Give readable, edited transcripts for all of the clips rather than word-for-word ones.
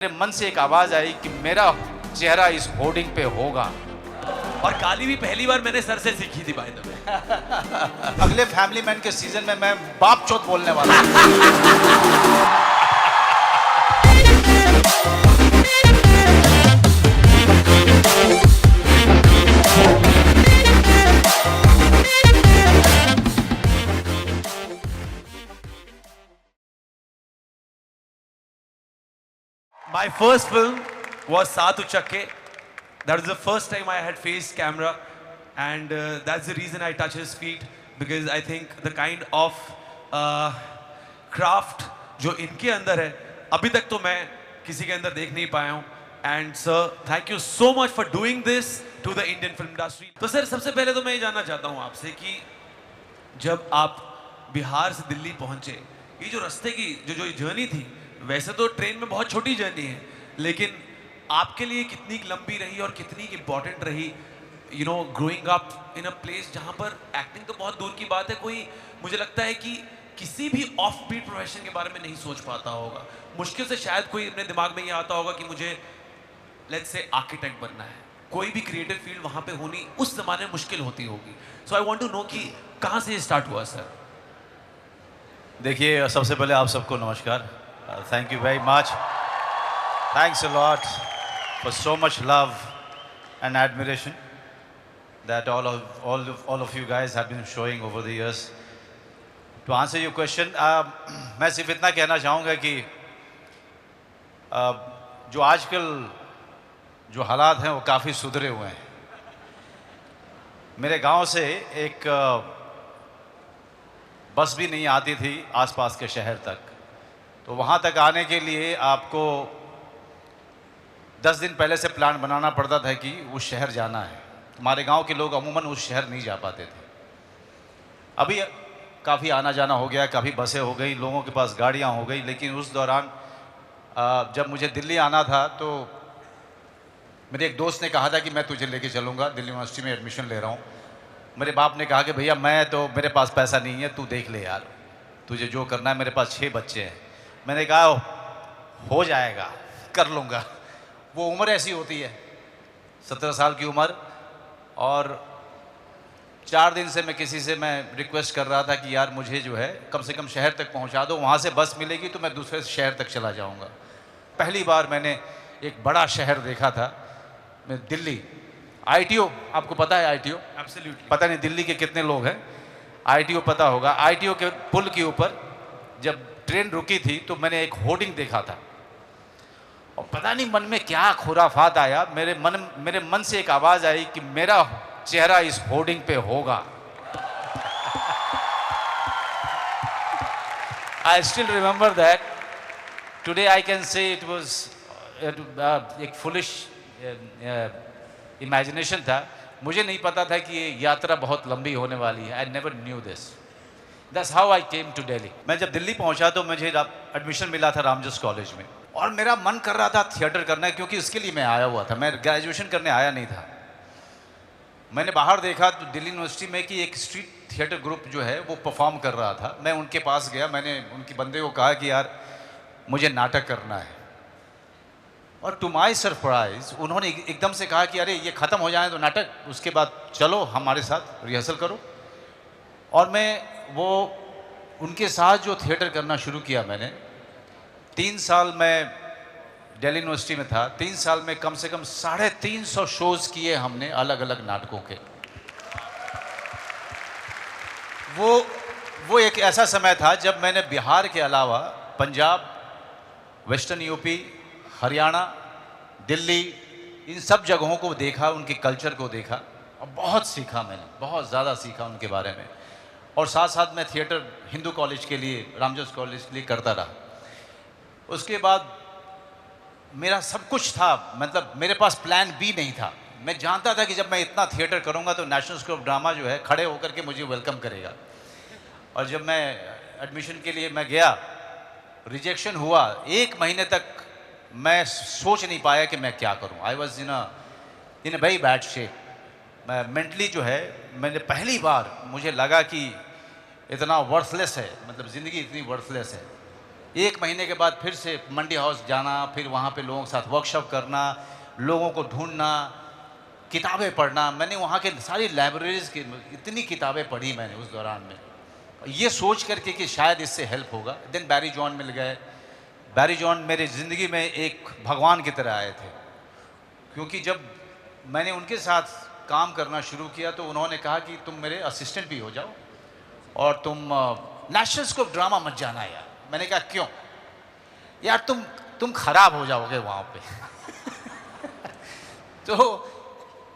मेरे मन से एक आवाज आई कि मेरा चेहरा इस होर्डिंग पे होगा। और गाली भी पहली बार मैंने सर से सीखी थी बाय द वे। अगले फैमिली मैन के सीजन में मैं बाप चौथ बोलने वाला हूं। My first film was Saatu Chakke. That was the first time I had faced camera, and that's the reason I touch his feet, because I think the kind of craft जो इनके अंदर है अभी तक तो मैं किसी के अंदर देख नहीं पाया हूँ. And sir, thank you so much for doing this to the Indian film industry. तो सर सबसे पहले तो मैं ये जानना चाहता हूँ आपसे कि जब आप बिहार से दिल्ली पहुंचे, ये जो रास्ते की जो जर्नी थी, वैसे तो ट्रेन में बहुत छोटी जर्नी है, लेकिन आपके लिए कितनी लंबी रही और कितनी इंपॉर्टेंट रही, you know, growing up in a place जहाँ पर एक्टिंग तो बहुत दूर की बात है, कोई मुझे लगता है कि किसी भी ऑफ बीट प्रोफेशन के बारे में नहीं सोच पाता होगा. मुश्किल से शायद कोई अपने दिमाग में ये आता होगा कि मुझे लेट्स से आर्किटेक्ट बनना है. कोई भी क्रिएटिव फील्ड वहाँ पे होनी उस जमाने में मुश्किल होती होगी. सो आई वांट टू नो कि कहाँ से स्टार्ट हुआ सर. देखिए, सबसे पहले आप सबको नमस्कार. Thank you very much. Thanks a lot for so much love and admiration that all of you guys have been showing over the years. To answer your question, मैं सिर्फ इतना कहना चाहूँगा कि जो आजकल जो हालात हैं वो काफ़ी सुधरे हुए हैं. मेरे गांव से एक बस भी नहीं आती थी आसपास के शहर तक, तो वहाँ तक आने के लिए आपको 10 दिन पहले से प्लान बनाना पड़ता था कि उस शहर जाना है. हमारे गांव के लोग अमूमन उस शहर नहीं जा पाते थे. अभी काफ़ी आना जाना हो गया, काफ़ी बसें हो गई, लोगों के पास गाड़ियाँ हो गई, लेकिन उस दौरान जब मुझे दिल्ली आना था तो मेरे एक दोस्त ने कहा था कि मैं तुझे लेके चलूँगा, दिल्ली यूनिवर्सिटी में एडमिशन ले रहा हूँ. मेरे बाप ने कहा कि भैया मैं तो, मेरे पास पैसा नहीं है, तू देख ले यार, तुझे जो करना है. मेरे पास 6 बच्चे हैं. मैंने कहा हो जाएगा, कर लूँगा. वो उम्र ऐसी होती है, 17 साल की उम्र. और 4 दिन से मैं किसी से मैं रिक्वेस्ट कर रहा था कि यार मुझे जो है कम से कम शहर तक पहुंचा दो, वहाँ से बस मिलेगी तो मैं दूसरे शहर तक चला जाऊंगा. पहली बार मैंने एक बड़ा शहर देखा था, मैं दिल्ली. ITO, आपको पता है ITO? एब्सोल्युटली. पता नहीं दिल्ली के कितने लोग हैं, ITO पता होगा. ITO के पुल के ऊपर जब ट्रेन रुकी थी तो मैंने एक होर्डिंग देखा था, और पता नहीं मन में क्या खुराफात आया. मेरे मन से एक आवाज़ आई कि मेरा चेहरा इस होर्डिंग पे होगा. I still remember that. Today I can say it was एक फुलिश इमेजिनेशन था. मुझे नहीं पता था कि ये यात्रा बहुत लंबी होने वाली है. I never knew this. That's how I came to Delhi. मैं जब दिल्ली पहुंचा तो मुझे एडमिशन मिला था रामजस कॉलेज में, और मेरा मन कर रहा था थिएटर करना है, क्योंकि इसके लिए मैं आया हुआ था. मैं ग्रेजुएशन करने आया नहीं था. मैंने बाहर देखा तो दिल्ली यूनिवर्सिटी में कि एक स्ट्रीट थिएटर ग्रुप जो है वो परफॉर्म कर रहा था. मैं उनके पास गया, मैंने उनके बंदे को कहा कि यार मुझे नाटक करना है. और टू माई सरप्राइज उन्होंने एकदम से कहा कि अरे ये ख़त्म हो जाए तो नाटक, उसके बाद चलो हमारे साथ रिहर्सल करो. और मैं वो उनके साथ जो थिएटर करना शुरू किया मैंने, 3 साल मैं दिल्ली यूनिवर्सिटी में था. 3 साल में कम से कम 350 शोज़ किए हमने अलग अलग नाटकों के. वो एक ऐसा समय था जब मैंने बिहार के अलावा पंजाब, वेस्टर्न यूपी, हरियाणा, दिल्ली, इन सब जगहों को देखा, उनके कल्चर को देखा, और बहुत सीखा. मैंने बहुत ज़्यादा सीखा उनके बारे में. और साथ साथ मैं थिएटर हिंदू कॉलेज के लिए, रामजस कॉलेज के लिए करता रहा. उसके बाद मेरा सब कुछ था, मतलब मेरे पास प्लान बी नहीं था. मैं जानता था कि जब मैं इतना थिएटर करूंगा तो नेशनल स्कूल ऑफ ड्रामा जो है खड़े होकर के मुझे वेलकम करेगा. और जब मैं एडमिशन के लिए मैं गया, रिजेक्शन हुआ. 1 महीने तक मैं सोच नहीं पाया कि मैं क्या करूं. I was in a very bad shape. मैं मेंटली जो है, मैंने पहली बार मुझे लगा कि इतना वर्थलेस है, मतलब ज़िंदगी इतनी वर्थलेस है. 1 महीने के बाद फिर से मंडी हाउस जाना, फिर वहाँ पे लोगों के साथ वर्कशॉप करना, लोगों को ढूंढना, किताबें पढ़ना। मैंने वहाँ के सारी लाइब्रेरीज की इतनी किताबें पढ़ी मैंने उस दौरान में, ये सोच करके कि शायद इससे हेल्प होगा। देन बैरी जॉन मिल गए। बैरी जॉन मेरे ज़िंदगी में एक भगवान की तरह आए थे, क्योंकि जब मैंने उनके साथ काम करना शुरू किया तो उन्होंने कहा कि तुम मेरे असिस्टेंट भी हो जाओ और तुम नेशनल स्कोप ड्रामा मत जाना यार। मैंने कहा क्यों? यार तुम खराब हो जाओगे वहाँ पे। तो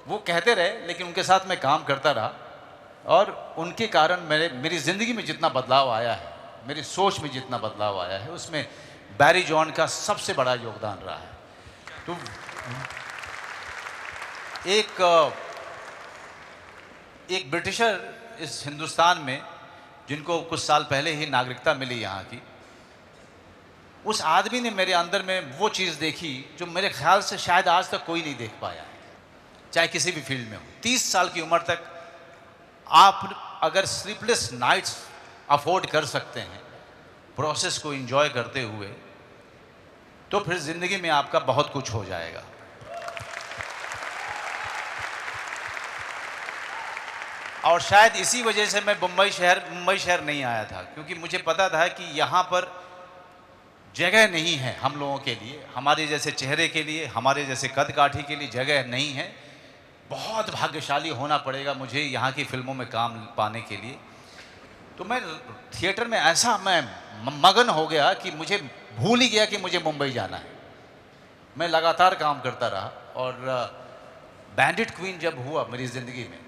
वो कहते रहे, लेकिन उनके साथ मैं काम करता रहा और उनके कारण मेरी ज़िंदगी में जितना बदलाव आया है, मेरी सोच में जितना बदलाव आया है, उसमें बैरी जॉन का सबसे बड़ा योगदान रहा है। तो एक ब्रिटिशर इस हिंदुस्तान में, जिनको कुछ साल पहले ही नागरिकता मिली यहाँ की, उस आदमी ने मेरे अंदर में वो चीज़ देखी जो मेरे ख्याल से शायद आज तक कोई नहीं देख पाया है, चाहे किसी भी फील्ड में हो। 30 साल की उम्र तक आप अगर स्लीपलेस नाइट्स अफोर्ड कर सकते हैं प्रोसेस को एंजॉय करते हुए, तो फिर ज़िंदगी में आपका बहुत कुछ हो जाएगा। और शायद इसी वजह से मैं मुंबई शहर नहीं आया था, क्योंकि मुझे पता था कि यहाँ पर जगह नहीं है हम लोगों के लिए, हमारे जैसे चेहरे के लिए, हमारे जैसे कद काठी के लिए जगह नहीं है। बहुत भाग्यशाली होना पड़ेगा मुझे यहाँ की फिल्मों में काम पाने के लिए। तो मैं थिएटर में ऐसा मैं मगन हो गया कि मुझे भूल ही गया कि मुझे मुंबई जाना है। मैं लगातार काम करता रहा और बैंडिट क्वीन जब हुआ मेरी ज़िंदगी में,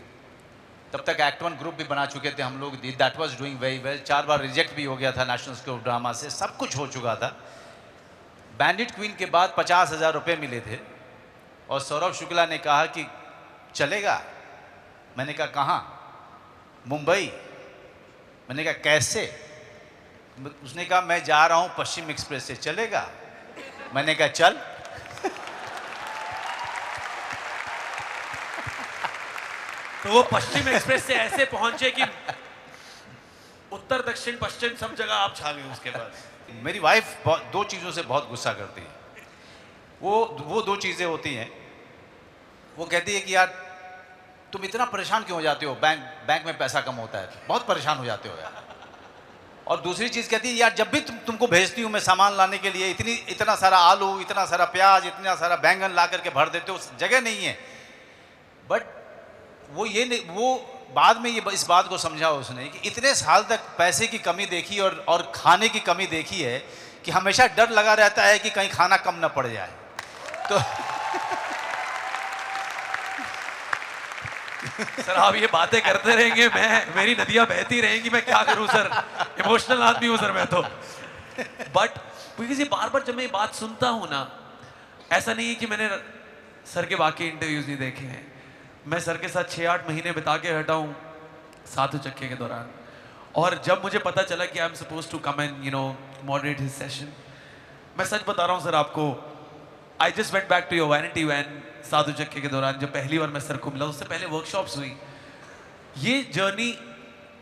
तब तक एक्ट वन ग्रुप भी बना चुके थे हम लोग। That was doing very well. 4 bar reject भी हो गया था नेशनल स्कोप ड्रामा से, सब कुछ हो चुका था। बैंडिट क्वीन के बाद 50,000 रुपये मिले थे और सौरभ शुक्ला ने कहा कि चलेगा। मैंने कहा कहाँ? मुंबई। मैंने कहा कैसे? उसने कहा मैं जा रहा हूँ पश्चिम एक्सप्रेस से, चलेगा? मैंने कहा चल। तो वो पश्चिम एक्सप्रेस से ऐसे पहुंचे कि उत्तर दक्षिण पश्चिम सब जगह आप छा गए उसके बाद। मेरी वाइफ 2 चीज़ों से बहुत गुस्सा करती है। वो 2 चीज़ें होती हैं। वो कहती है कि यार तुम इतना परेशान क्यों हो जाते हो, बैंक में पैसा कम होता है, बहुत परेशान हो जाते हो यार। और दूसरी चीज़ कहती है यार जब भी तुमको भेजती हूँ मैं सामान लाने के लिए, इतना सारा आलू, इतना सारा प्याज, इतना सारा बैंगन ला करके भर देते हो, जगह नहीं है। बट वो बाद में इस बात को समझा उसने कि इतने साल तक पैसे की कमी देखी और खाने की कमी देखी है कि हमेशा डर लगा रहता है कि कहीं खाना कम ना पड़ जाए। तो सर आप ये बातें करते रहेंगे, मेरी नदियां बहती रहेंगी, मैं क्या करूं सर, इमोशनल आदमी हूं सर मैं तो। बट बिकॉज ये बार बार जब मैं ये बात सुनता हूं ना, ऐसा नहीं है कि मैंने सर के बाकी इंटरव्यूज नहीं देखे हैं। मैं सर के साथ 6-8 महीने बिता के हटा हूँ साधु चक्के के दौरान, और जब मुझे पता चला कि I am supposed to come and moderate his session, मैं सच बता रहा हूँ सर आपको, I just went back to your vanity van साधु चक्के के दौरान जब पहली बार मैं सर को मिला। उससे पहले वर्कशॉप्स हुई। ये जर्नी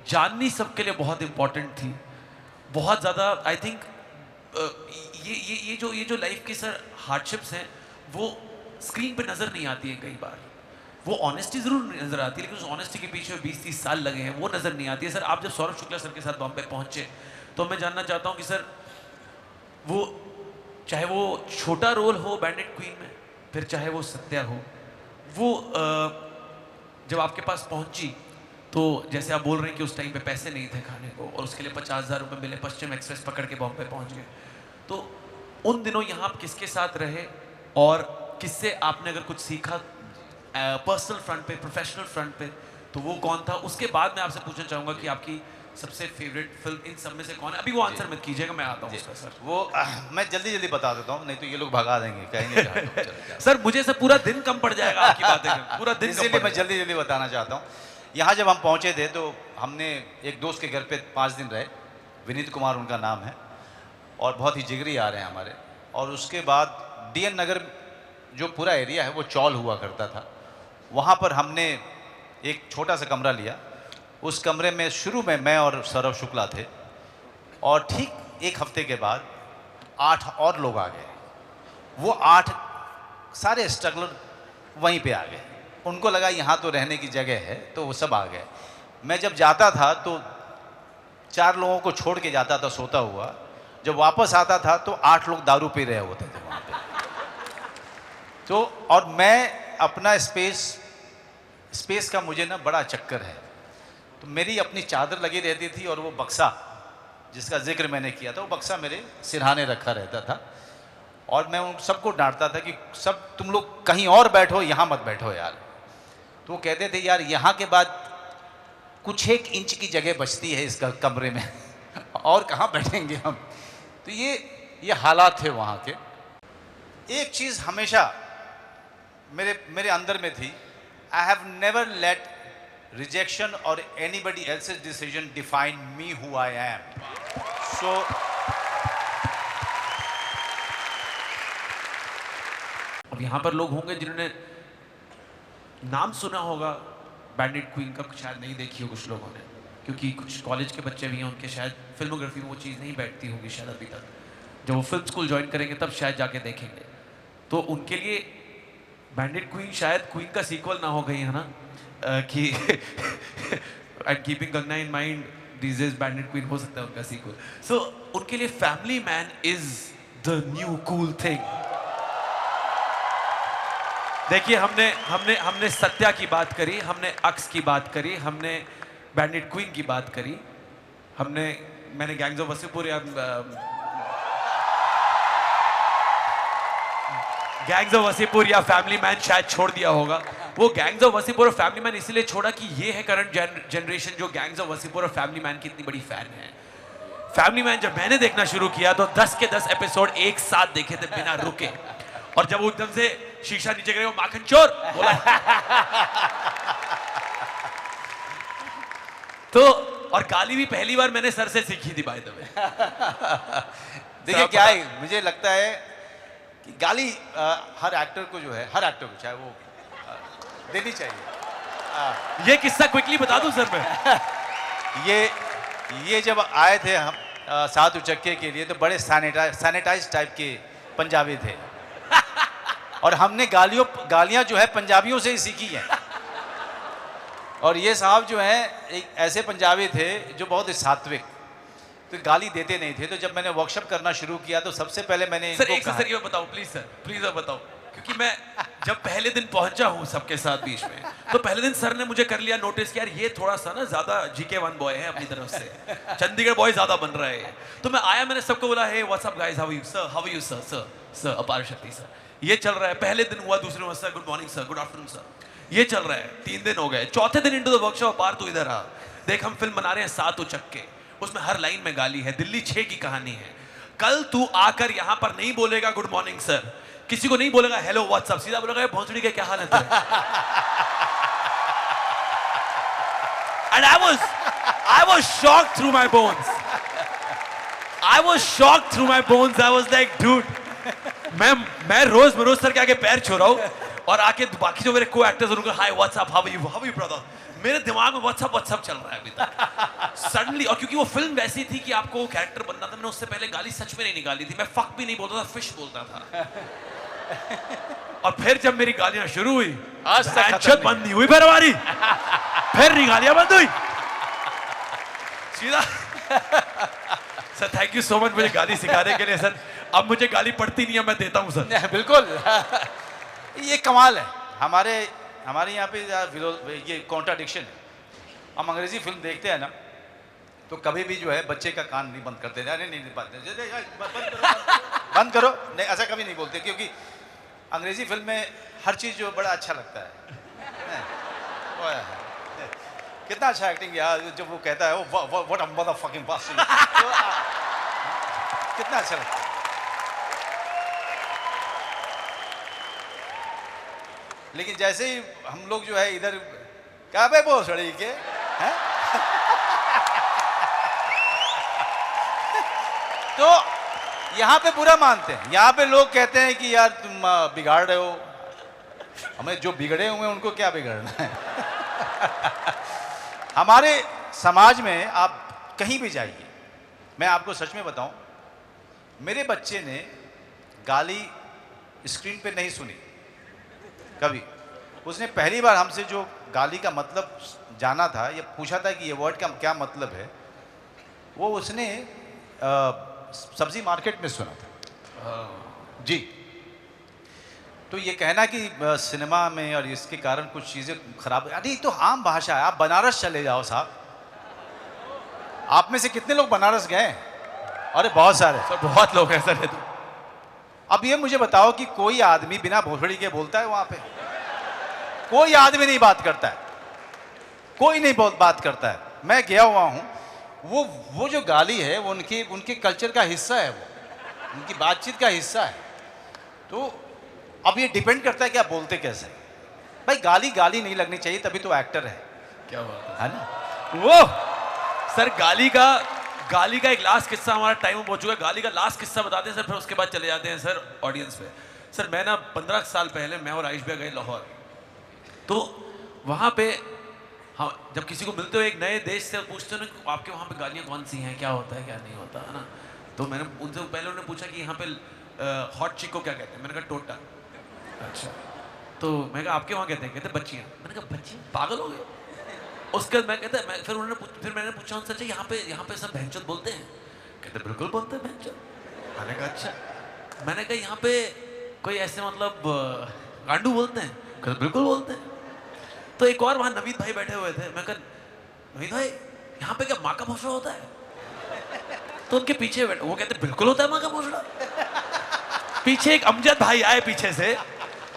जाननी सबके लिए बहुत इंपॉर्टेंट थी, बहुत ज़्यादा। आई थिंक ये जो लाइफ की सर हार्डशिप्स हैं वो स्क्रीन पे नज़र नहीं आती है कई बार। वो ऑनेस्टी ज़रूर नज़र आती है, लेकिन उस ऑनेस्टी के पीछे 20-30 साल लगे हैं, वो नज़र नहीं आती है। सर आप जब सौरभ शुक्ला सर के साथ बॉम्बे पहुँचे तो मैं जानना चाहता हूँ कि सर वो चाहे वो छोटा रोल हो बैंडिट क्वीन में, फिर चाहे वो सत्या हो, वो जब आपके पास पहुँची तो जैसे आप बोल रहे हैं कि उस टाइम पे पैसे नहीं थे खाने को और उसके लिए 50,000 रुपये मिले, पश्चिम एक्सप्रेस पकड़ के बॉम्बे पहुँच गए। तो उन दिनों यहाँ आप किसके साथ रहे और किससे आपने अगर कुछ सीखा पर्सनल फ्रंट पे, प्रोफेशनल फ्रंट पे, तो वो कौन था? उसके बाद मैं आपसे पूछना चाहूँगा कि आपकी सबसे फेवरेट फिल्म इन सब में से कौन है? अभी वो आंसर मत कीजिएगा, मैं आता हूँ उसका सर। वो मैं जल्दी बता देता हूँ, नहीं तो ये लोग भगा देंगे, कहेंगे सर मुझे से पूरा दिन कम पड़ जाएगा आपकी बातें करके, पूरा दिन। इसीलिए मैं जल्दी बताना चाहता हूँ। यहाँ जब हम पहुँचे थे तो हमने एक दोस्त के घर पे 5 दिन रहे, विनीत कुमार उनका नाम है, और बहुत ही जिगरी आ रहे हैं हमारे। और उसके बाद DN नगर जो पूरा एरिया है वो चौल हुआ करता था, वहाँ पर हमने एक छोटा सा कमरा लिया। उस कमरे में शुरू में मैं और सौरभ शुक्ला थे, और ठीक 1 हफ्ते के बाद 8 और लोग आ गए। वो 8 सारे स्ट्रगलर वहीं पे आ गए। उनको लगा यहाँ तो रहने की जगह है, तो वो सब आ गए। मैं जब जाता था तो 4 लोगों को छोड़ के जाता था सोता हुआ। जब वापस आता था तो 8 लोग दारू पी रहे होते थे वहाँ पे। तो और मैं अपना स्पेस का मुझे ना बड़ा चक्कर है। तो मेरी अपनी चादर लगी रहती थी और वो बक्सा जिसका जिक्र मैंने किया था, वो बक्सा मेरे सिरहाने रखा रहता था। और मैं उन सबको डांटता था कि सब तुम लोग कहीं और बैठो, यहाँ मत बैठो यार। तो वो कहते थे यार यहाँ के बाद कुछ 1 इंच की जगह बचती है इस कमरे में और कहाँ बैठेंगे हम। तो ये हालात थे वहाँ के। एक चीज़ हमेशा मेरे अंदर में थी, I have never let rejection और anybody else's decision define me who I am. So अब यहाँ पर लोग होंगे जिन्होंने नाम सुना होगा बैंडिट क्वीन का, शायद नहीं देखी हो कुछ लोगों ने, क्योंकि कुछ कॉलेज के बच्चे भी हैं, उनके शायद फिल्मोग्राफी में वो चीज़ नहीं बैठती होगी शायद अभी तक। जब वो फिल्म स्कूल ज्वाइन करेंगे तब शायद जाके देखेंगे। तो उनके लिए बैंडिट क्वीन शायद क्वीन का सीक्वल ना हो गई है ना, कि and keeping Ganga in mind this is bandit queen हो सकता है उनका सीक्वल। सो उनके लिए family man is the new cool thing. देखिए हमने सत्या की बात करी, हमने अक्स की बात करी, हमने बैंडिट क्वीन की बात करी, मैंने गैंग्स ऑफ वसीपुर या गैंग्स ऑफ वसीपुर या फैमिली मैन शायद छोड़ दिया होगा। वो गैंग्स ऑफ वसीपुर और फैमिली मैन इसलिए छोड़ा कि ये है करंट जनरेशन जो गैंग्स ऑफ वसीपुर और फैमिली मैन की इतनी बड़ी फैन है। फैमिली मैन जब मैंने देखना शुरू किया तो 10 के 10 एपिसोड एक साथ देखे थे बिना रुके। और जब वो एकदम से शीशा नीचे गिरे, वो माखन चोर बोला तो, और गाली भी पहली बार मैंने सर से सीखी थी बाय द वे। देखिए क्या है, मुझे लगता है कि गाली हर एक्टर को जो है, हर एक्टर को चाहे वो देनी चाहिए। ये किस्सा क्विकली बता दूं सर मैं। ये जब आए थे हम 7 उचक्के के लिए तो बड़े सैनिटाइज टाइप के पंजाबी थे और हमने गालियां जो है पंजाबियों से ही सीखी हैं। और ये साहब जो हैं एक ऐसे पंजाबी थे जो बहुत ही सात्विक, तो गाली देते नहीं थे। तो जब मैंने वर्कशॉप करना शुरू किया तो सबसे पहले मैंने सर एक सर ये बताओ प्लीज सर, प्लीज बताओ, क्योंकि मैं जब पहले दिन पहुंचा हूं सबके साथ बीच में, तो पहले दिन सर ने मुझे कर लिया नोटिस कि यार ये थोड़ा सा ना ज्यादा GK1 बॉय है अपनी तरफ से, चंडीगढ़ बॉय ज्यादा बन रहा है। तो मैं आया, मैंने सबको बोला hey what's up guys, how are you sir, how are you sir, sir Aparshakti sir, ये चल रहा है। पहले दिन हुआ, दूसरे दिन sir good morning sir, good afternoon sir, ये चल रहा है। 3 दिन हो गए, चौथे दिन इनटू द वर्कशॉप अपार तू इधर आ, देख हम फिल्म बना रहे हैं 7 उचक्के, उसमें हर लाइन में गाली है, दिल्ली 6 की कहानी है। कल तू आकर यहाँ पर नहीं बोलेगा गुड मॉर्निंग सर, किसी को नहीं बोलेगा हेलो व्हाट्सअप, सीधा बोलेगा भोंसड़ी के क्या हाल है तेरे। And I was shocked through my bones. I was shocked through my bones. I was like, dude, मैं रोज मनोज सर के आगे पैर छू रहा हूँ और आके बाकी जो मेरे को एक्टर्स उनको hi what's up, how are you brother, मेरे दिमाग में व्हाट्सअप चल रहा है अभी तक। सडनली, और क्योंकि वो फिल्म वैसी थी कि आपको वो कैरेक्टर बनना था, मैंने उससे पहले गाली सच में नहीं निकाली थी। मैं फक भी नहीं बोलता था, फिश बोलता था। और फिर जब मेरी गालियां शुरू हुई, आज तक बंद नहीं हुई, फिर हमारी फिर नहीं गालियां बंद हुई सीधा। Sir thank you so much मुझे गाली सिखाने के लिए सर। अब मुझे गाली पड़ती नहीं है, मैं देता हूँ सर। बिल्कुल ये कमाल है हमारे यहाँ पे ये कॉन्ट्राडिक्शन है। हम अंग्रेजी फिल्म देखते हैं ना तो कभी भी जो है बच्चे का कान नहीं बंद करते, नहीं बंद करो, नहीं ऐसा कभी नहीं बोलते, क्योंकि अंग्रेजी फिल्म में हर चीज़ जो बड़ा अच्छा लगता है। कितना अच्छा एक्टिंग यार, जब वो कहता है व्हाट अ मदरफकिंग बास्टर्ड, कितना अच्छा लगता है। लेकिन जैसे ही हम लोग जो है इधर क्या बे भोसड़ी के हैं तो यहाँ पे बुरा मानते हैं। यहाँ पे लोग कहते हैं कि यार तुम बिगाड़ रहे हो, हमें जो बिगड़े हुए हैं उनको क्या बिगड़ना है। हमारे समाज में आप कहीं भी जाइए, मैं आपको सच में बताऊं, मेरे बच्चे ने गाली स्क्रीन पे नहीं सुनी कभी। उसने पहली बार हमसे जो गाली का मतलब जाना था, ये पूछा था कि ये वर्ड का क्या मतलब है, वो उसने सब्जी मार्केट में सुना था। जी। तो ये कहना कि सिनेमा में और इसके कारण कुछ चीज़ें खराब, अरे ये तो आम भाषा है। आप बनारस चले जाओ साहब, आप में से कितने लोग बनारस गए? अरे बहुत सारे सर, बहुत लोग हैं सर ये तो। अब ये मुझे बताओ कि कोई आदमी बिना भोसड़ी के बोलता है वहां पे? कोई आदमी नहीं बात करता है, कोई नहीं बात करता है। मैं गया हुआ हूं, वो जो गाली है वो उनके कल्चर का हिस्सा है, वो उनकी बातचीत का हिस्सा है। तो अब ये डिपेंड करता है कि आप बोलते कैसे। भाई गाली नहीं लगनी चाहिए, तभी तो एक्टर है। क्या बात है ना? वो सर, गाली का एक लास्ट किस्सा, हमारा टाइम हो चुका है। गाली का लास्ट किस्सा बताते हैं सर, फिर उसके बाद चले जाते हैं सर ऑडियंस पे। सर मैं ना 15 साल पहले मैं और आयुष भैया गए लाहौर। तो वहाँ पे हाँ, जब किसी को मिलते हो एक नए देश से, पूछते हो ना आपके वहाँ पे गालियाँ कौन सी हैं, क्या होता है क्या नहीं होता है ना। तो मैंने उनसे पहले उन्होंने पूछा कि यहाँ पे हॉट चिक को क्या कहते हैं। मैंने कहा टोटा। अच्छा, तो मैं कहा आपके वहाँ कहते हैं? कहते बच्चियाँ। मैंने कहा बच्चियाँ, पागल हो गए। उसके बाद फिर मैंने पूछा उनसे, अच्छा यहाँ पे सब भैंचोद बोलते हैं? कहते बिल्कुल बोलते हैं भैंचोद। मैंने कहा अच्छा। मैंने कहा यहाँ पे कोई ऐसे मतलब गांडू बोलते हैं? कहते बिल्कुल बोलते हैं। तो एक और वहाँ नवीद भाई बैठे हुए थे। मैं कहा नवीद भाई यहाँ पे क्या माँ का भोसड़ा होता है? तो उनके पीछे बैठे, वो कहते बिल्कुल होता है माँ का भोसड़ा। पीछे एक अमजद भाई आए पीछे से,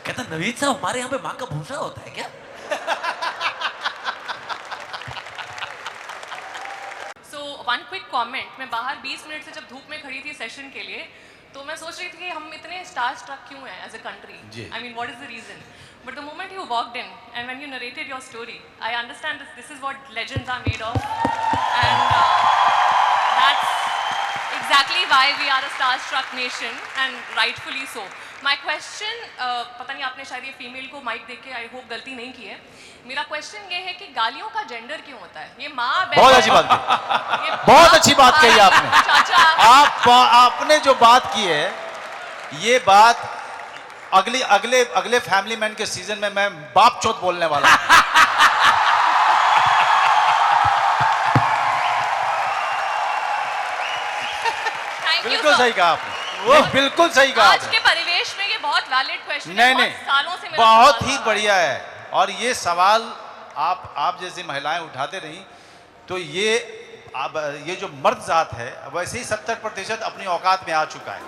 कहता नवीद साहब हमारे यहाँ पे माँ का भोसड़ा होता है क्या? वन क्विक कमेंट, मैं बाहर 20 मिनट से जब धूप में खड़ी थी सेशन के लिए, तो मैं सोच रही थी कि हम इतने स्टार स्ट्रक क्यों हैं as a country. I mean what is the reason? But the moment you walked in and when you narrated your story, I understand this is what legends are made of, and that's exactly why we are a star-struck nation, and rightfully so. My question, पता नहीं आपने शायद ये female को mic देके I hope गलती नहीं की है। मेरा क्वेश्चन ये है कि गालियों का जेंडर क्यों होता है? ये माँ बहन, बहुत अच्छी बात कही, बहुत अच्छी बात कही आपने। चाचा, आपने जो बात की है, ये बात अगले फैमिली मैन के सीजन में मैं बाप चौथ बोलने वाला हूं। बिल्कुल सही कहा आपने, वो बिल्कुल सही कहा आज के परिवेश में ये बहुत वैलिड क्वेश्चन है। नहीं, सालों से मेरा बहुत सवाल ही था। बढ़िया है। और ये सवाल आप जैसी महिलाएं उठाते रही तो ये जो मर्द जात है वैसे ही 70% अपनी औकात में आ चुका है।